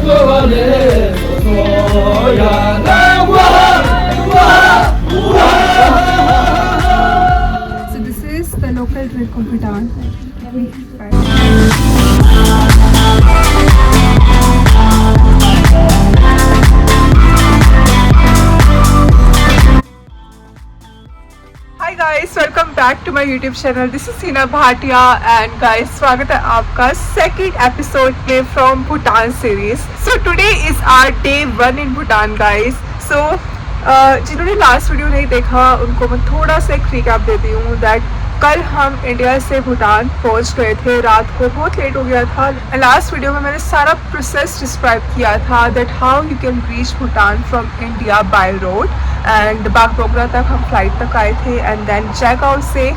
this is the local drink of Bhutan. Hi guys, welcome back to my YouTube channel. This is Seena Bhatia and guys, स्वागत है आपका second episode में from Bhutan series. So today is our day 1 in Bhutan guys. So जिन्होंने last video नहीं देखा उनको मैं थोड़ा सा एक रिकैप देती हूँ दैट कल हम इंडिया से भूटान पहुँच गए थे, रात को बहुत लेट हो गया था. लास्ट वीडियो में मैंने सारा प्रोसेस डिस्क्राइब किया था that how you can reach Bhutan from India by road and Bagdogra तक हम फ्लाइट तक आए थे एंड देन जैकआउट से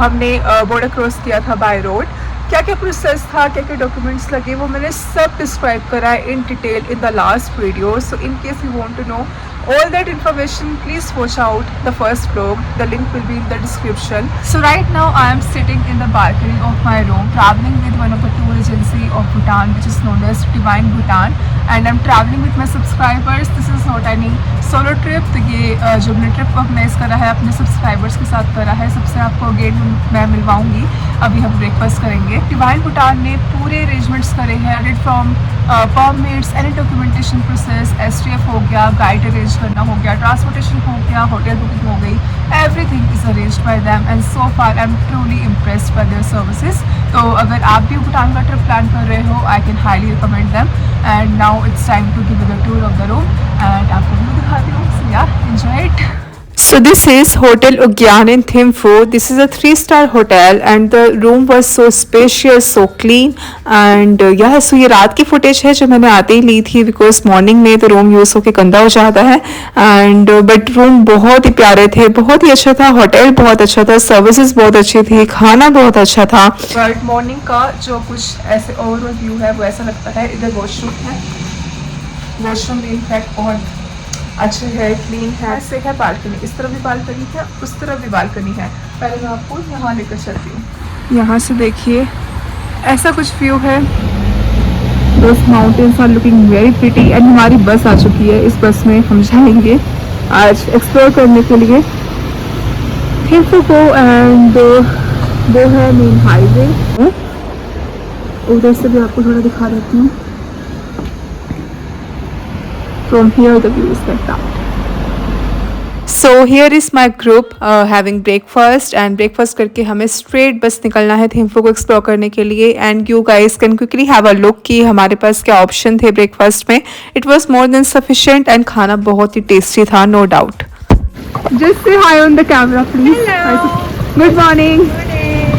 हमने बॉर्डर क्रॉस किया था बाय रोड. क्या क्या प्रोसेस था, क्या क्या डॉक्यूमेंट्स लगे, वो मैंने सब डिस्क्राइब करा है in detail in the last video. So in case you want to know all that information, please watch out the first vlog. The link will be in the description. So right now I am sitting in the balcony of my room traveling with one of the tour agency of Bhutan which is known as Divine Bhutan and I'm traveling with my subscribers. This is not any solo trip. तो ये जो मैंने trip organise करा है अपने subscribers के साथ करा है. सबसे आपको अगेन मैं मिलवाऊंगी. अभी हम ब्रेकफास्ट करेंगे. डिवाइन भूटान ने पूरे अरेंजमेंट्स करे हैं from permits, any documentation process, STF हो गया, गाइड अरेंज करना हो गया, ट्रांसपोर्टेशन हो गया, होटल बुकिंग हो गई, everything is arranged bye them and so far I am truly impressed by their services. तो अगर आप भी भूटान का ट्रिप प्लान कर रहे हो I can highly recommend them. And now it's time to give the tour of the room and आपको view दिखाती हूँ. So yeah enjoy it. So this is Hotel Ugyan in Thimphu. This is a 3-star hotel and the room was so spacious, so clean and yeah, so ये रात की footage है जो मैंने आते ही ली थी बिकॉज मॉर्निंग में तो रूम यूज़ होके गंदा हो जाता है एंड बट रूम बहुत ही प्यारे थे, बहुत ही अच्छा था, होटल बहुत अच्छा था, सर्विसेज बहुत अच्छी थी, खाना बहुत अच्छा था. बट मॉर्निंग का जो कुछ ऐसे ओवरऑल व्यू है वो ऐसा लगता है. इधर वॉशरूम है, वॉशरूम भी इनफैक्ट बहुत अच्छे है, क्लीन है. ऐसे है बालकनी, इस तरफ भी बालकनी है, उस तरफ भी बालकनी है. पहले मैं आपको यहाँ लेकर चलती हूँ. यहाँ से देखिए ऐसा कुछ व्यू है. Those mountains are looking very pretty and हमारी बस आ चुकी है. इस बस में हम जाएंगे आज एक्सप्लोर करने के लिए थिम्फू को एंड वो है मेन हाईवे. उधर से भी आपको थोड़ा दिखा देती हूँ. From here the view is like that. So here is my group having breakfast and breakfast करके हमें straight बस निकलना है थिम्फू को एक्सप्लोर करने के लिए. And you guys can quickly have a look कि हमारे पास क्या ऑप्शन थे ब्रेकफास्ट में. It was more than sufficient and खाना बहुत ही टेस्टी था, no doubt. Just say hi on the camera please. Hello. Good morning.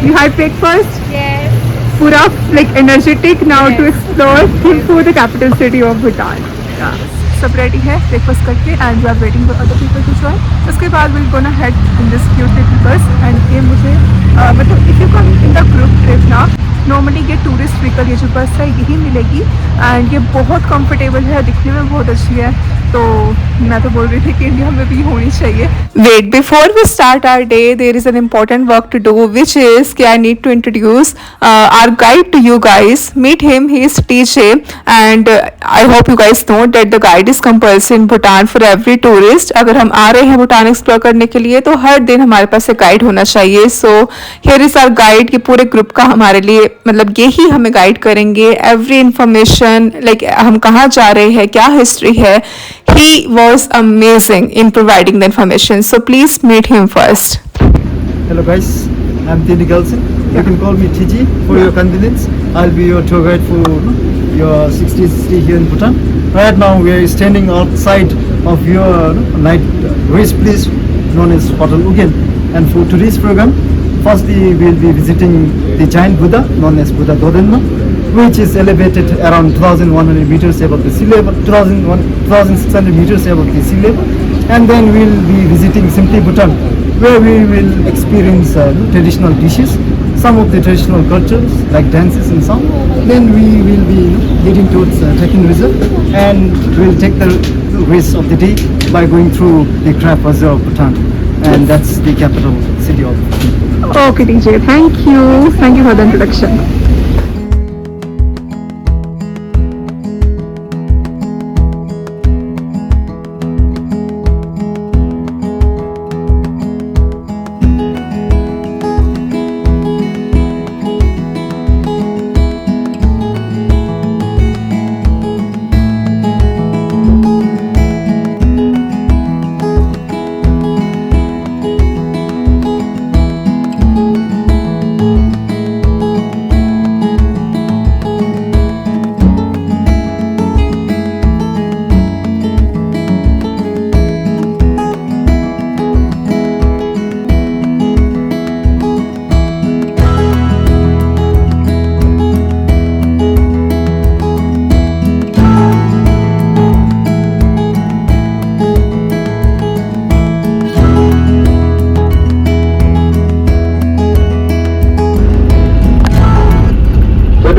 You had breakfast? Yes. पूरा like energetic now to explore Thimphu, the capital city of Bhutan. Yeah. सब ready है breakfast करके and we are waiting for other people to join. उसके बाद will gonna head in this cute little bus and ये मुझे मतलब if you come in the group trip ना normally ये टूरिस्ट व्हीकल ये जो बस है यही मिलेगी एंड ये बहुत कंफर्टेबल है, दिखने में बहुत अच्छी है. तो मैं तो बोल रही थी कि इंडिया में भी होनी चाहिए. Wait before we start our day there is an important work to do which is कि I need to introduce our guide to you guys. Meet him, he is TJ and I hope you guys know that the guide is compulsory in Bhutan for every tourist. अगर हम आ रहे हैं Bhutan explore करने के लिए तो हर दिन हमारे पास एक गाइड होना चाहिए. So here is our guide. ये पूरे ग्रुप का हमारे लिए मतलब ये ही हमें गाइड करेंगे. एवरी इंफॉर्मेशन लाइक हम कहाँ जा रहे हैं, क्या हिस्ट्री है. He was amazing in providing the information. So please meet him first. Hello guys, I'm Tini Galson. You can call me TG for your convenience. I'll be your tour guide for your 60th stay here in Bhutan. Right now we are standing outside of your night rest place known as Hotel Ugyan. And for today's program, firstly we'll be visiting the giant Buddha known as Buddha Dodenma, which is elevated around 2,100 meters above the sea level, 2,600 meters above the sea level. And then we'll be visiting Simply Bhutan, where we will experience traditional dishes, some of the traditional cultures like dances and song. Then we will be heading towards Trekking Reserve and we'll take the rest of the day by going through the Krap Bazaar of Bhutan, and that's the capital city of Bhutan. Okay DJ, thank you for the introduction.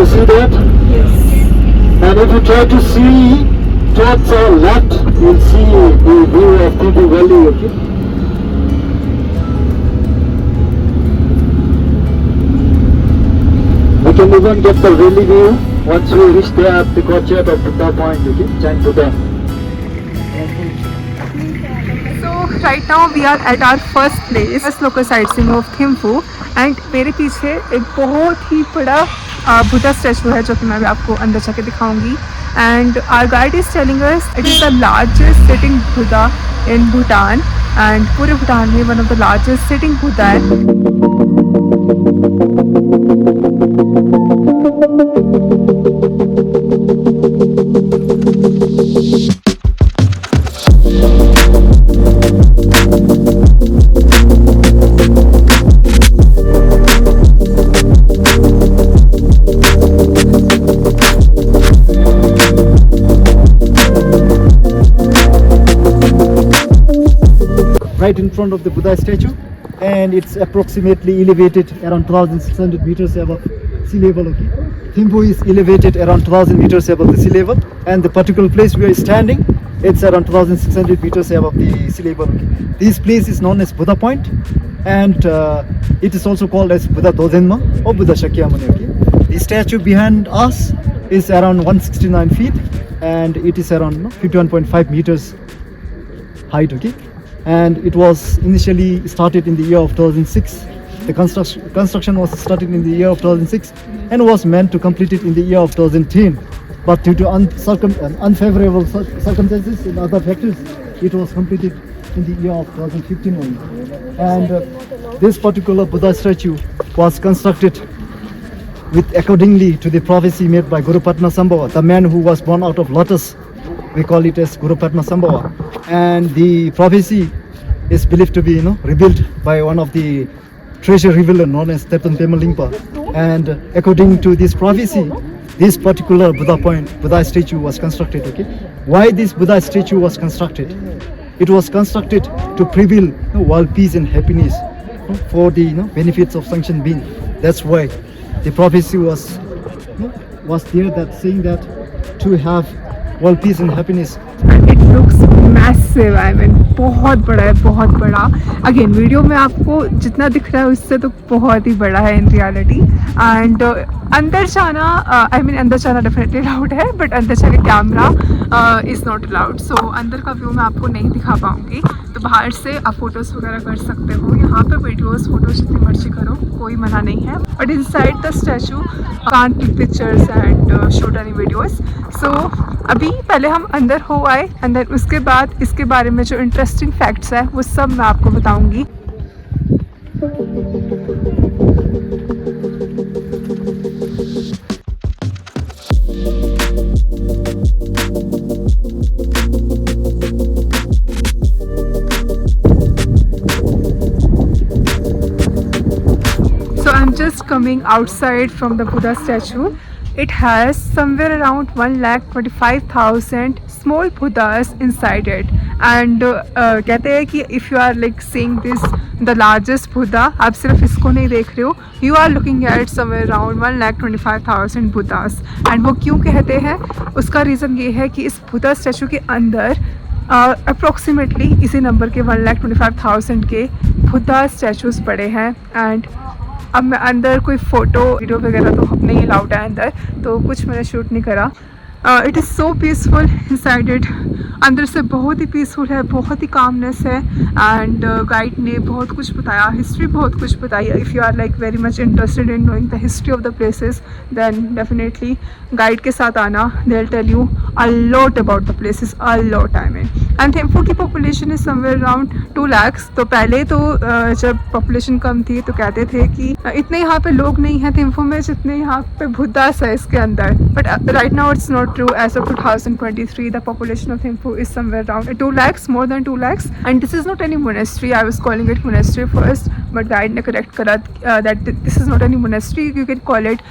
You see that? Yes. And if you try to see towards our left, you'll see the view of Thimphu Valley, okay? We can even get the valley view once we reach there at the courtyard of Buddha Point, okay? Giant Buddha. So right now we are at our first place, first local sightseeing of Thimphu, and मेरे पीछे एक बहुत ही बड़ा Buddha statue है जो कि मैं भी आपको अंदर जाके दिखाऊंगी. And our guide is telling us it is the largest sitting Buddha in Bhutan, and पूरे भूटान में one of the largest sitting Buddha है. Right in front of the Buddha statue, and it's approximately elevated around 1,600 meters above sea level, okay? Thimphu is elevated around 1,000 meters above the sea level, and the particular place we are standing, it's around 1,600 meters above the sea level, okay? This place is known as Buddha Point, and it is also called as Buddha Dogenma or Buddha Shakyamuni, okay? The statue behind us is around 169 feet, and it is around 51.5 meters height, okay? And it was initially started in the year of 2006. The construction was started in the year of 2006 and was meant to complete it in the year of 2010. But due to unfavorable circumstances and other factors, it was completed in the year of 2015 only. And this particular Buddha statue was constructed with accordingly to the prophecy made by Guru Padmasambhava, the man who was born out of lotus. We call it as Guru Padmasambhava, and the prophecy is believed to be revealed by one of the treasure revealer known as Tepan Pema Lingpa. And according to this prophecy, this particular Buddha statue was constructed, okay? Why this Buddha statue was constructed? It was constructed to prevail world peace and happiness for the benefits of sentient being. That's why the prophecy was there, that saying that to have world peace and happiness. It looks massive. I mean बहुत बड़ा है, बहुत बड़ा. Again video में आपको जितना दिख रहा है उससे तो बहुत ही बड़ा है इन रियलिटी. एंड अंदर जाना अंदर जाना डेफिनेटली अलाउड है, बट अंदर जाके कैमरा इज़ नॉट अलाउड. सो अंदर का व्यू मैं आपको नहीं दिखा पाऊँगी. तो बाहर से आप फोटोज़ वगैरह कर सकते हो. यहाँ पे वीडियोज़ फोटोज़ जितनी मर्जी करो, कोई मना नहीं है. But inside the statue can't click pictures and shoot any videos. So अभी पहले हम अंदर हो आए, अंदर उसके बाद इसके बारे में जो इंटरेस्टिंग फैक्ट्स है वो सब मैं आपको बताऊंगी. So I'm just coming outside from the Buddha statue. It has somewhere around 1,25,000 small Buddhas inside it. And कहते हैं कि if you are like seeing this the largest Buddha, आप सिर्फ इसको नहीं देख रहे हो, you are looking at somewhere around 1,25,000 Buddhas. And वो क्यों कहते हैं, उसका रीज़न ये है कि इस बुद्धा स्टैचू के अंदर अप्रोक्सीमेटली इसी नंबर के 1,25,000 के बुद्धा स्टैचूज़ पड़े हैं. एंड अब मैं अंदर कोई फ़ोटो वीडियो वगैरह तो नहीं अलाउड है अंदर, तो कुछ मैंने शूट नहीं करा. It is so peaceful inside it. अंदर से बहुत ही पीसफुल है, बहुत ही कामनेस है. एंड गाइड ने बहुत कुछ बताया, हिस्ट्री बहुत कुछ बताई. If you are like very much interested in knowing the history of the places, then definitely guide के साथ आना. They will tell you a lot about the places, a lot. I mean and Thimphu की population is somewhere around 2 lakhs. तो पहले तो जब population कम थी तो कहते थे कि इतने यहाँ पे लोग नहीं हैं थिम्फू में जितने यहाँ पे बुद्धास है इसके अंदर. But right now it's not true. As of 2023, the population of Thimphu is somewhere around 2 lakhs, more than 2 lakhs. And this is not any monastery. I was calling it monastery first, but guide ne correct kara that this is not any monastery. You can call it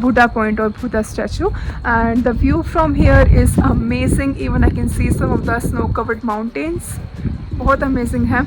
Buddha Point or Buddha statue. And the view from here is amazing. Even I can see some of the snow-covered mountains. बहुत amazing है.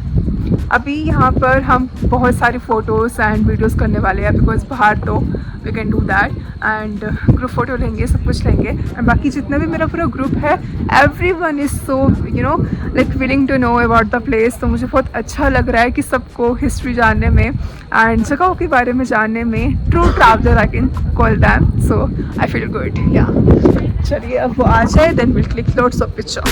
अभी यहाँ पर हम बहुत सारी photos and videos करने वाले हैं, बिकॉज बाहर तो we can do that and group photo लेंगे, सब कुछ लेंगे। एंड बाकी जितना भी मेरा पूरा ग्रुप है, every one is so like willing to know about the place. तो मुझे बहुत अच्छा लग रहा है कि सबको हिस्ट्री जानने में एंड जगहों के बारे में जानने में, true traveller I can call them, so I feel good. या चलिए अब वो आ जाए, then we'll click loads of picture.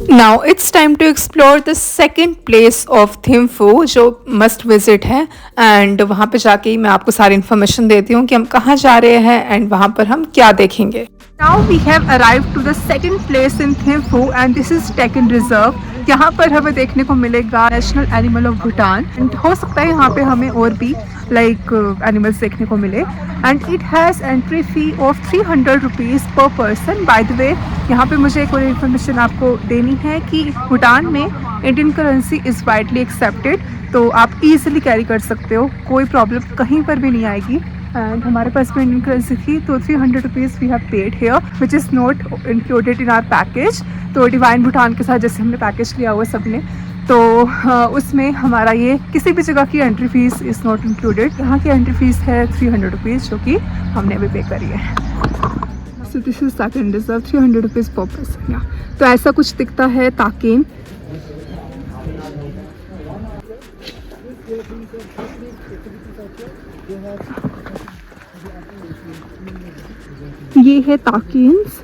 Now it's time to explore the second place of Thimphu जो must visit है, एंड वहाँ पे जाके ही मैं आपको सारी इन्फॉर्मेशन देती हूँ कि हम कहाँ जा रहे हैं एंड वहाँ पर हम क्या देखेंगे। Now we have arrived to the second place in Thimphu and this is Takin Reserve। यहाँ पर हमें देखने को मिलेगा national animal of Bhutan and हो सकता है यहाँ पे हमें और भी लाइक एनिमल्स देखने को मिले। And it has entry fee of 300 rupees पर पर्सन। बाय द वे यहाँ पे मुझे एक और इन्फॉर्मेशन आपको देनी है कि भूटान में Indian currency is widely accepted, तो आप इजीली कैरी कर सकते हो, कोई प्रॉब्लम कहीं पर भी नहीं आएगी। एंड हमारे पास में इंडियन करेंसी थी, तो 300 rupees we have paid here which is not included in our package. तो डिवाइन भूटान के साथ जैसे हमने पैकेज लिया हुआ सबने, तो उसमें हमारा ये किसी भी जगह की entry fees is not included. यहाँ की एंट्री फ़ीस है 300 रुपीज़, जो कि हमने अभी पे करी है। So this is ताकिन reserve, 300 rupees पर पर्सन। तो ऐसा कुछ दिखता है ताकिन। ये है ताकिन्स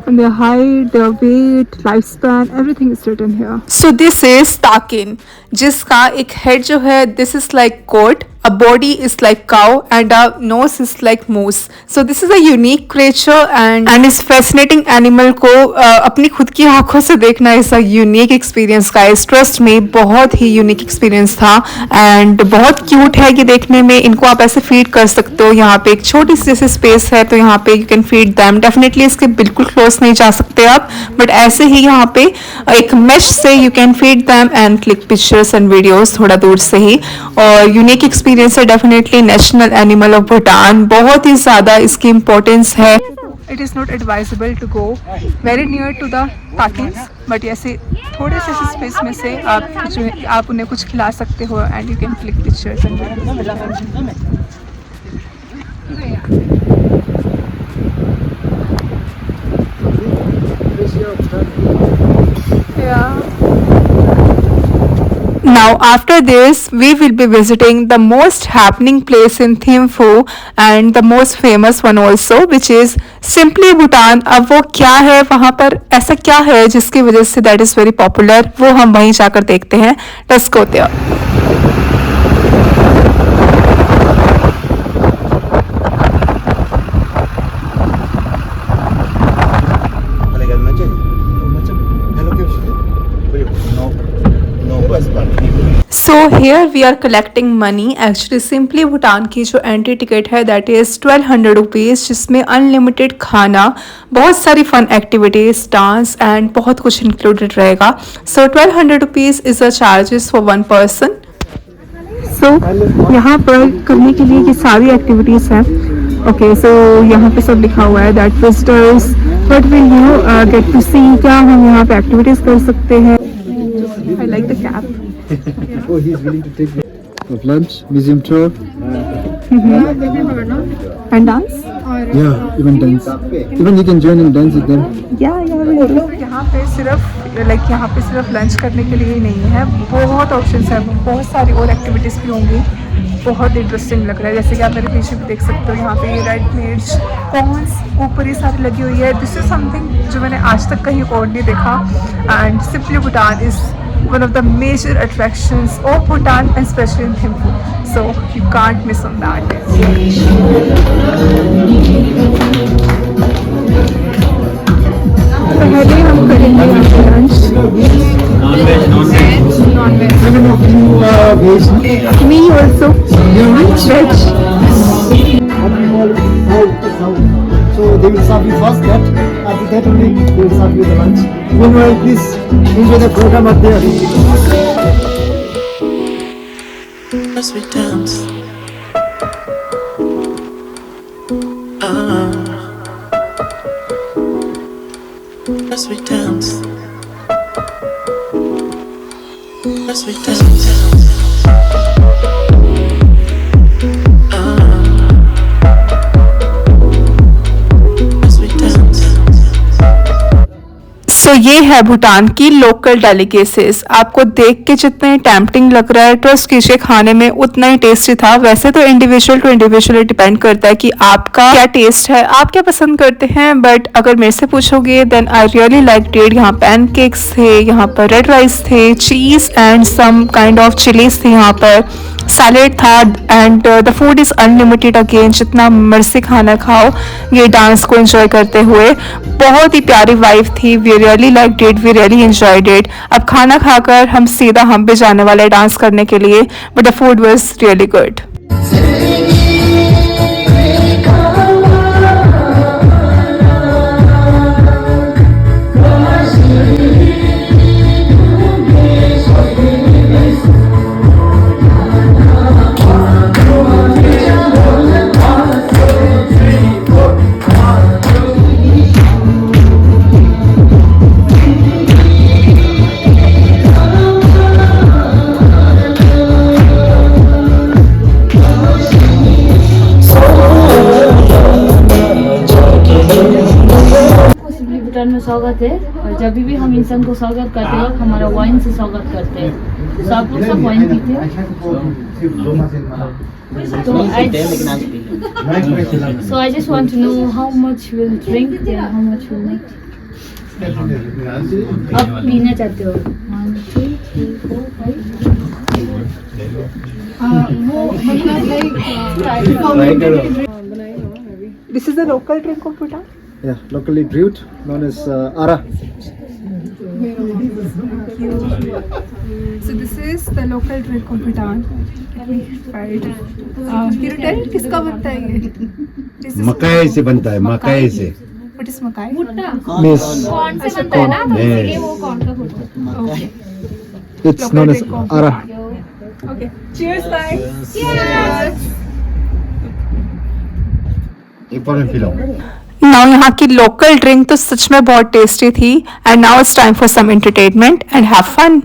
and their height, their weight, lifespan, everything is written here. So this is Takin, जिसका एक head जो है this is like goat, a body is like cow and a nose is like moose. So this is a unique creature and इस fascinating animal को अपनी खुद की आंखों से देखना is a unique experience guys. Trust me, बहुत ही unique experience था and बहुत cute है ये देखने में। इनको आप ऐसे feed कर सकते हो, यहाँ पे एक छोटी सी जैसे space है तो यहाँ पे you can feed them. Definitely इसके बिल्कुल close नहीं जा सकते आप, but ऐसे ही यहाँ पे एक mesh से you can feed them and click pictures and videos थोड़ा दूर से ही। और unique experience है definitely. National animal of Bhutan, बहुत ही ज़्यादा इसकी इम्पोर्टेंस है। It is not advisable to go very near to the takins, but ऐसे थोड़े से स्पेस में से आप उन्हें कुछ खिला सकते हो and you can click pictures and Now after this we will be visiting the most happening place in Thimphu and the most famous one also, which is Simply Bhutan। अब वो क्या है, वहाँ पर ऐसा क्या है जिसकी वजह से that is very popular, वो हम वहीं जाकर देखते हैं। Let's go there। So here we are collecting money। Actually Simply Bhutan की जो एंट्री टिकट है that is 1200 रुपीज़, जिसमें अनलिमिटेड खाना, बहुत सारी फन एक्टिविटीज़, डांस एंड बहुत कुछ इंक्लूडेड रहेगा। So 1200 rupees is a charges for one person. So यहाँ पर करने के लिए ये सारी एक्टिविटीज़ हैं। ओके, सो यहाँ पे सब लिखा हुआ है that visitors what will you get to see, क्या हम यहाँ पे एक्टिविटीज़ कर सकते हैं। I like the cap. Oh, he's willing to take me. Of lunch, museum tour. And dance? Yeah, even dance. Even you can join in dance with them. यहाँ पे सिर्फ लंच करने के लिए ही नहीं है, बहुत ऑप्शंस है, बहुत सारी और एक्टिविटीज़ भी होंगी। बहुत इंटरेस्टिंग लग रहा है, जैसे कि आप मेरे पीछे भी देख सकते हो, यहाँ पे ये रेड मिर्च कॉर्न्स ऊपर ही सारी लगी हुई है। दिस इज समथिंग जो मैंने आज तक कहीं और नहीं देखा। And simply Bhutan is one of the major attractions of Bhutan and especially in Thimphu, so you can't miss on that। पहले हम करेंगे lunch. Non-veg. Me also। Veg। So they will serve you first that, after that only they will serve you the lunch. Meanwhile, please enjoy the program up there. As we dance, as we dance, as we dance. As we dance. सो ये है भूटान की local delicacies. आपको देख के जितने tempting लग रहा है, ट्रस्ट कीजिए खाने में उतना ही टेस्टी था। वैसे तो इंडिविजुअल टू इंडिविजुअल डिपेंड करता है कि आपका क्या टेस्ट है, आप क्या पसंद करते हैं। बट अगर मेरे से पूछोगे then I really like it. यहाँ पैनकेक्स थे, यहाँ पर रेड राइस थे, cheese and some kind of chillies थी, यहाँ पर सैलेड था and the food is unlimited again, जितना मर्जी खाना खाओ ये डांस को एंजॉय करते हुए। बहुत ही प्यारी वाइफ थी, we really like it, we really enjoyed it. अब खाना खाकर हम भी जाने वाले डांस करने के लिए, but the food was really good. Bhutan में स्वागत है, और जब भी हम इंसान को स्वागत करते हैं हमारा वाइन से स्वागत करते हैं। तो आप लोग सब वाइन पीते हैं। So I just want to know how much will drink and how much will not. आप पीना चाहते हो? 1, 2, 3, 4, 5. वो this is the local drink of Bhutan. Yeah, locally brewed, known as Ara. So this is the local drink of Bhutan. Right. Can you tell किसका बनता है ये? This is मकाई से बनता है, मकाई से। What is मकाई? Miss, कौन से बनता है ना, तो इसलिए वो कौन का होता है। Okay. it's known as Ara. Okay. Cheers, guys. Cheers. Important film. Now यहाँ की लोकल ड्रिंक तो सच में बहुत टेस्टी थी। And now it's time for some entertainment and have fun.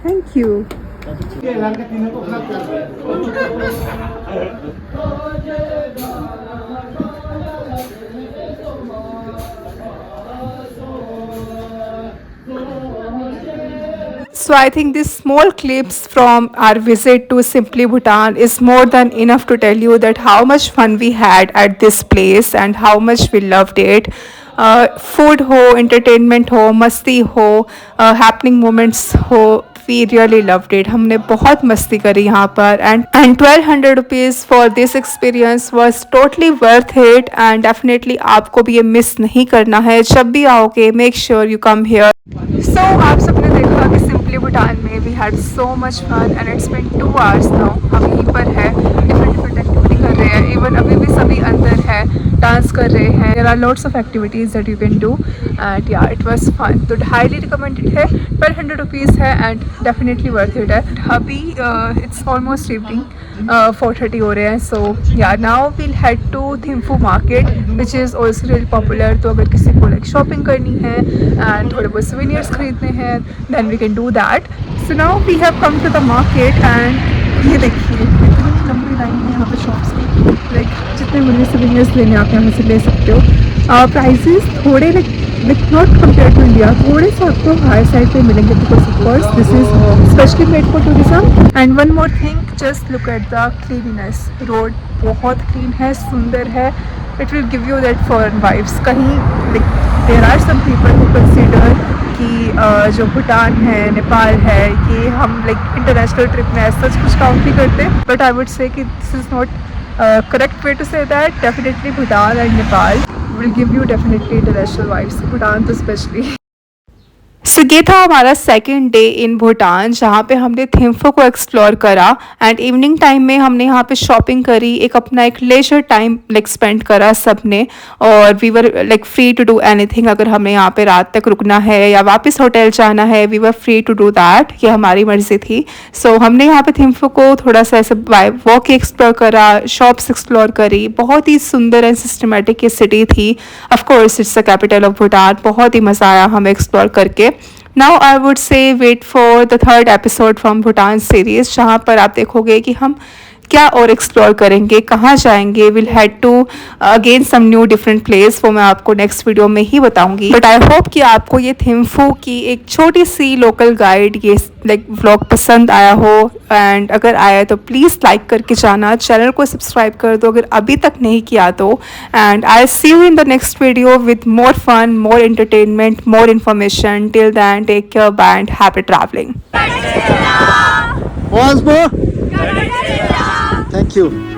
Thank you. So I think these small clips from our visit to Simply Bhutan is more than enough to tell you that how much fun we had at this place and how much we loved it. Food हो, entertainment हो, मस्ती हो, happening moments हो, we really loved it. हमने बहुत मस्ती करी यहाँ पर and 1200 rupees for this experience was totally worth it and definitely आपको भी ये मिस नहीं करना है। जब भी आओगे make sure you come here. So आप सबने देखा कि सिंपली भूटान में we had so much fun and it's been 2 hours now. हम यहीं पर है, डिफरेंट एक्टिविटी कर रहे हैं. इवन अभी भी सभी अंदर है, डांस कर रहे हैं. There are lots of activities that you can do and yeah it was fun. तो हाईली रिकमेंडेड है. 1200 रुपीज़ है एंड डेफिनेटली वर्थ इट है. अभी इट्स ऑलमोस्ट इवनिंग 4:30 हो रहे हैं. So yeah now we'll head to Thimphu market which is also really popular. तो अगर किसी को लाइक शॉपिंग करनी है एंड थोड़े बहुत सोवेनियर्स खरीदने हैं then we can do that. So now we have come to the market and ये देखिए कितनी लंबी लाइन है यहाँ पे शॉप्स की. लाइक जितने मुझे सोवेनियर्स लेने आप यहाँ से ले सकते हो. प्राइसेस थोड़े like not compare to India थोड़े से आपको हायर साइड पे मिलेंगे because of course this is specially made for tourism. And one more thing, just look at the cleanliness. Road बहुत क्लीन है, सुंदर है. It will give you that foreign vibes. कहीं like there are some people who consider कि जो भूटान है, नेपाल है, ये हम लाइक इंटरनेशनल ट्रिप में ऐसा कुछ काउंट नहीं करते. बट आई वुड से कि this is not correct way to say that. Definitely Bhutan and Nepal will give you definitely international vibes. Bhutan तो especially. सो ये था हमारा सेकेंड डे इन भूटान जहाँ पे हमने थिम्फू को एक्सप्लोर करा एंड इवनिंग टाइम में हमने यहाँ पे शॉपिंग करी. अपना एक लेजर टाइम लाइक स्पेंड करा सबने और we were like free to do anything. अगर हमें यहाँ पे रात तक रुकना है या वापस होटल जाना है we were free to do that. ये हमारी मर्जी थी. सो हमने यहाँ पे थिम्फू को थोड़ा सा ऐसे वॉक एक्सप्लोर करा, शॉप्स एक्सप्लोर करी. बहुत ही सुंदर एंड सिस्टमेटिक ये सिटी थी. Of course it's the capital of Bhutan. बहुत ही मज़ा आया हमें एक्सप्लोर करके. Now I would say wait for the 3rd episode from Bhutan series जहाँ पर आप देखोगे कि हम क्या और एक्सप्लोर करेंगे, कहाँ जाएंगे. We'll head to again some new different place. वो मैं आपको नेक्स्ट वीडियो में ही बताऊंगी. बट आई होप कि आपको ये थिम्फू की एक छोटी सी लोकल गाइड ये लाइक व्लॉग पसंद आया हो. एंड अगर आया तो प्लीज़ लाइक करके जाना, चैनल को सब्सक्राइब कर दो अगर अभी तक नहीं किया तो. And I see you in the next video with more fun, more entertainment, more information. Till then take care, bye and happy travelling. Once more. Thank you.